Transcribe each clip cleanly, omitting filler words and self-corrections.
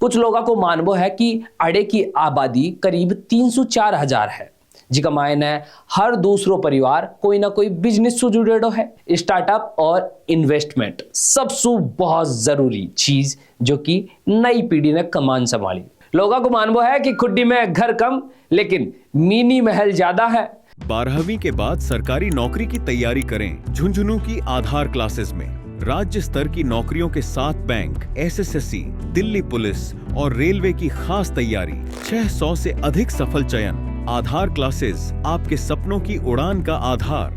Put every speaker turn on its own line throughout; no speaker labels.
कुछ लोगों को मानबो है कि अड़े की आबादी करीब 304,000 है, जिका मायने हर दूसरो परिवार कोई ना कोई बिजनेस से जुड़ेडो है। स्टार्टअप और इन्वेस्टमेंट सबसे बहुत जरूरी चीज जो कि नई पीढ़ी ने कमान संभाली। लोगों को मानबो है कि खुड्डी में घर कम लेकिन मिनी महल ज्यादा है।
12वीं के बाद सरकारी नौकरी की तैयारी करें। झुंझुनू की आधार क्लासेस में राज्य स्तर की नौकरियों के साथ बैंक, एसएससी, दिल्ली पुलिस और रेलवे की खास तैयारी। 600 से अधिक सफल चयन। आधार क्लासेस, आपके सपनों की उड़ान का आधार।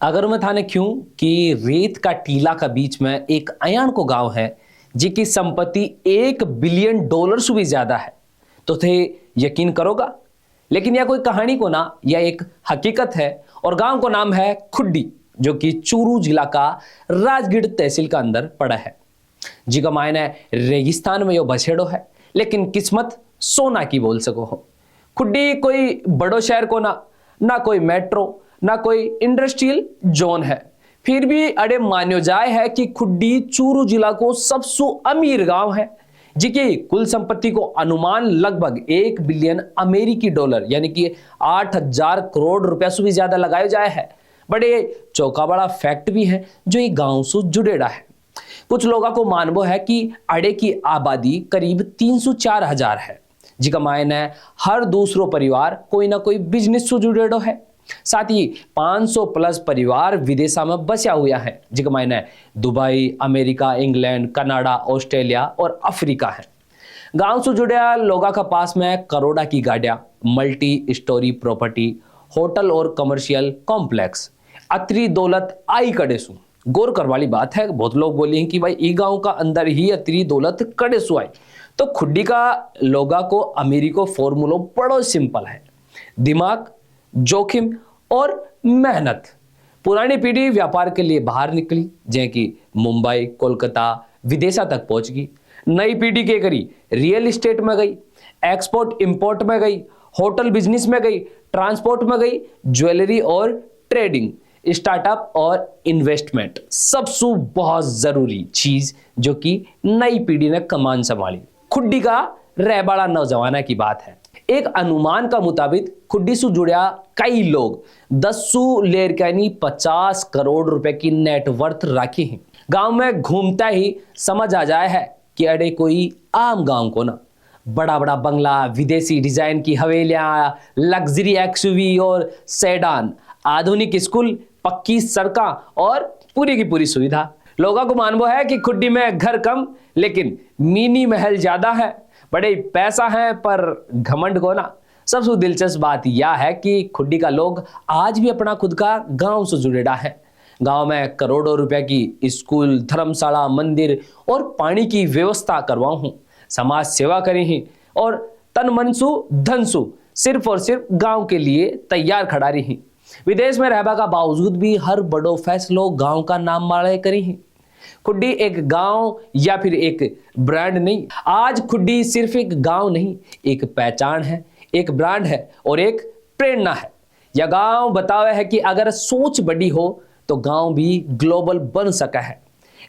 अगर मैं थाने क्यों कि रेत का टीला का बीच में एक अयान को गांव है जिसकी संपत्ति $1 बिलियन से भी ज्यादा है, तो थे यकीन करोगा। लेकिन यह कोई कहानी को ना, यह एक हकीकत है और गांव को नाम है खुड्डी, जो कि चूरू जिला का राजगीर तहसील का अंदर पड़ा है। जी का मायने रेगिस्तान में यो बसेड़ो है, लेकिन किस्मत सोना की बोल सको हो। खुड्डी कोई बड़ो शहर को ना कोई मेट्रो, ना कोई इंडस्ट्रियल जोन है, फिर भी अड़े मान्यो जाए है कि खुड्डी चूरू जिला को सबसे अमीर गांव है, जिसकी कुल संपत्ति को अनुमान लगभग $1 बिलियन अमेरिकी डॉलर यानी कि 8,000 करोड़ रुपया से भी ज्यादा लगाए जाए है। बड़े चौका बड़ा फैक्ट भी है जो ये गांव से जुड़ेड़ा है। कुछ लोगों को मानबो है कि अड़े की आबादी करीब 304,000 है, जिका मायने हर दूसरो परिवार कोई ना कोई बिजनेस से जुड़ेड़ो है। साथ ही 500 प्लस परिवार विदेशा में बसा हुआ है, जिका मायने Dubai, America, England, Canada, Australia और अफ्रीका है। गांव से जुड़े लोगों का पास में करोड़ा की गाड़ियां, मल्टी स्टोरी प्रॉपर्टी, होटल और कमर्शियल कॉम्प्लेक्स, अतरी दौलत आई कड़ेसू। गौर कर वाली बात है, बहुत लोग बोले हैं कि भाई ई गांव का अंदर ही अतरी दौलत कड़ेसू आई। तो खुड्डी का लोगा को अमीरी को फॉर्मूलो बड़ो सिंपल है, दिमाग, जोखिम और मेहनत। पुरानी पीढ़ी व्यापार के लिए बाहर निकली, जैसे कि मुंबई, कोलकाता, विदेशा तक पहुंच गई। नई पीढ़ी के करी रियल एस्टेट में गई, एक्सपोर्ट इंपोर्ट में गई, होटल बिजनेस में गई, ट्रांसपोर्ट में गई, ज्वेलरी और ट्रेडिंग, स्टार्टअप और इन्वेस्टमेंट सबसे बहुत जरूरी चीज जो कि नई पीढ़ी ने कमान संभाली। खुड्डी का रहबाड़ा नौजवाना की बात है। एक अनुमान का मुताबिक खुड्डी से जुड़ा कई लोग 10 लेरकानी 50 करोड़ रुपए की नेटवर्थ रखी हैं। गांव में घूमता ही समझ आ जाए है कि अरे कोई आम गांव को ना, बड़ा बड़ा बंगला, विदेशी डिजाइन की हवेलियां, लग्जरी एक्सयूवी और सेडान, आधुनिक स्कूल, पक्की सड़कें और पूरी की पूरी सुविधा। लोगों को मानबो है कि खुड्डी में घर कम लेकिन मिनी महल ज्यादा है। बड़े पैसा है पर घमंड को ना। सबसे दिलचस्प बात यह है कि खुड्डी का लोग आज भी अपना खुद का गांव से जुड़ेड़ा है। गांव में करोड़ों रुपए की स्कूल, धर्मशाला, मंदिर और पानी की व्यवस्था करवाऊं हूं, समाज सेवा करी ही और तन मनसु धनसु सिर्फ और सिर्फ गांव के लिए तैयार खड़ा रही। विदेश में रहबा का बावजूद भी हर बड़ो फैसलो गांव का नाम मारे करी ही। खुड्डी एक गांव या फिर एक ब्रांड नहीं, आज खुड्डी सिर्फ एक गांव नहीं, एक पहचान है, एक ब्रांड है और एक प्रेरणा है। यह गांव बतावे है कि अगर सोच बड़ी हो तो गांव भी ग्लोबल बन सका है।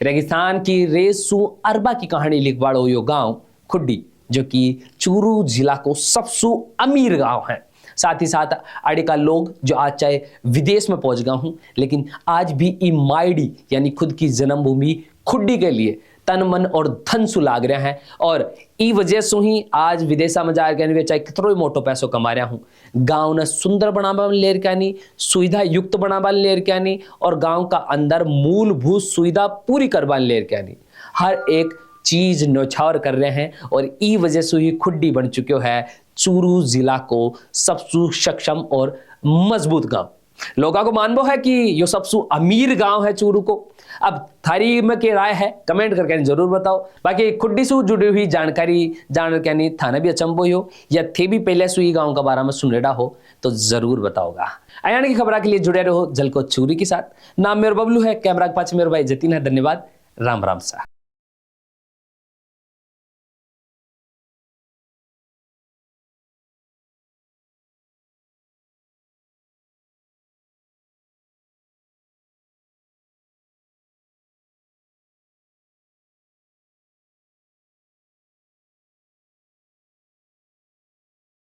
रेगिस्तान की रेस सु अरबा की कहानी लिखवाड़ो यो गांव खुड्डी, जो कि चूरू जिला को सबसे अमीर गांव है। साथ ही साथ अड़े का लोग जो आज चाहे विदेश में पहुंच गया हूं, लेकिन आज भी ई मायडी यानी खुद की जन्मभूमि खुड्डी के लिए तन मन और धन सु लाग रहे हैं और ई वजह से ही आज विदेशा में जाकर चाहे कितनो मोटो पैसो कमा रहा हूं। गांव ने सुंदर बनावा लेर के आनी, सुविधा युक्त बनावा लेर के आनी और गांव का अंदर मूलभूत सुविधा पूरी करवा लेर के आनी। हर एक चीज न्यौछावर कर रहे हैं और ई वजह से ही खुड्डी बन चुके है चूरू जिला को सबसे सक्षम और मजबूत गांव। लोगों को मानबो है कि यो सबसे अमीर गांव है चूरू को। अब थारी में के राय है कमेंट करके जरूर बताओ। बाकी खुड्डी से जुड़ी हुई जानकारी जान के थाना भी अचंबो हो या थे भी पहले से गांव का बारे में सुनेड़ा हो तो जरूर बताओगा। आयान की खबर के लिए जुड़े रहो जलको चूरी के साथ। नाम मेरा बबलू है, कैमरा के पास मेरे भाई जतीन है। धन्यवाद। राम राम सा।